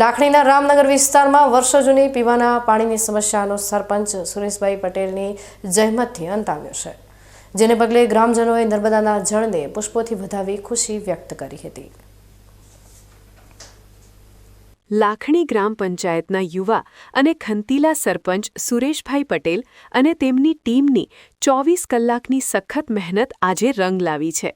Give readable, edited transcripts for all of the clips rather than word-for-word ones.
લાખણીના રામનગર વિસ્તારમાં વર્ષો જૂની પીવાના પાણીની સમસ્યાનો સરપંચ સુરેશભાઈ પટેલની જહેમતથી અંત આવ્યો છે, જેને પગલે ગ્રામજનોએ નર્મદાના જળને પુષ્પોથી વધાવી ખુશી વ્યક્ત કરી હતી. લાખણી ગ્રામ પંચાયતના યુવા અને ખંતીલા સરપંચ સુરેશભાઈ પટેલ અને તેમની ટીમની 24 કલાકની સખત મહેનત આજે રંગ લાવી છે.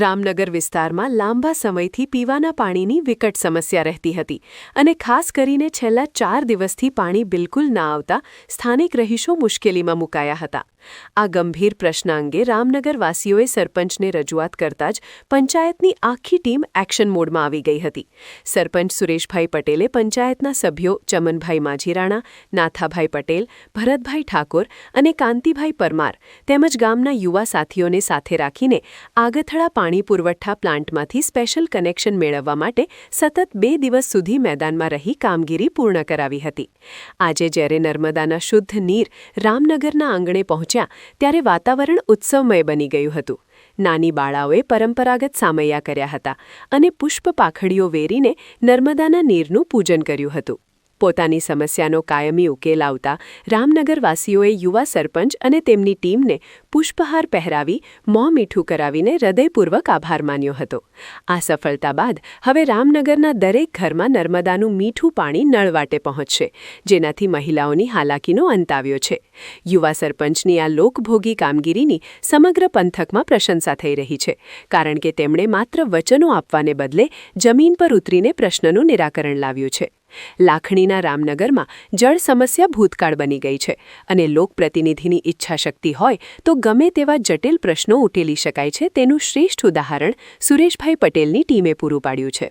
રામનગર વિસ્તારમાં લાંબા સમયથી પીવાના પાણીની વિકટ સમસ્યા રહેતી હતી અને ખાસ કરીને છેલ્લા 4 દિવસથી પાણી બિલકુલ ના આવતા સ્થાનિક રહીશો મુશ્કેલીમાં મુકાયા હતા. આ ગંભીર પ્રશ્ન અંગે રામનગરવાસીઓએ સરપંચને રજૂઆત કરતા જ પંચાયતની આખી ટીમ એક્શન મોડમાં આવી ગઈ હતી. સરપંચ સુરેશભાઈ પટેલે પંચાયતના સભ્યો ચમનભાઈ માજીરાણા, નાથાભાઈ પટેલ, ભરતભાઈ ઠાકોર અને કાંતિભાઈ પરમાર તેમજ ગામના યુવા સાથીઓને સાથે રાખીને આગથળા પાણી પુરવઠા પ્લાન્ટમાંથી સ્પેશિયલ કનેક્શન મેળવવા માટે સતત 2 દિવસ સુધી મેદાનમાં રહી કામગીરી પૂર્ણ કરાવી હતી. આજે જ્યારે નર્મદાના શુદ્ધ નીર રામનગરના આંગણે પહોંચ્યા ત્યારે વાતાવરણ ઉત્સવમય બની ગયું હતું. નાની બાળાઓએ પરંપરાગત સામૈયા કર્યા હતા અને પુષ્પ પાખડીઓ વેરીને નર્મદાના નીરનું પૂજન કર્યું હતું. પોતાની સમસ્યાનો કાયમી ઉકેલ આવતા રામનગરવાસીઓએ યુવા સરપંચ અને તેમની ટીમને પુષ્પહાર પહેરાવી મોં મીઠું કરાવીને હૃદયપૂર્વક આભાર માન્યો હતો. આ સફળતા બાદ હવે રામનગરના દરેક ઘરમાં નર્મદાનું મીઠું પાણી નળવાટે પહોંચશે, જેનાથી મહિલાઓની હાલાકીનો અંત આવ્યો છે. યુવા સરપંચની આ લોકભોગી કામગીરીની સમગ્ર પંથકમાં પ્રશંસા થઈ રહી છે, કારણ કે તેમણે માત્ર વચનો આપવાને બદલે જમીન પર ઉતરીને પ્રશ્નનું નિરાકરણ લાવ્યું છે. લાખણીના રામનગરમાં જળ સમસ્યા ભૂતકાળ બની ગઈ છે અને લોકપ્રતિનિધિની ઈચ્છાશક્તિ હોય તો ગમે તેવા જટિલ પ્રશ્નો ઉકેલી શકાય છે, તેનું શ્રેષ્ઠ ઉદાહરણ સુરેશભાઈ પટેલની ટીમે પૂરું પાડ્યું છે.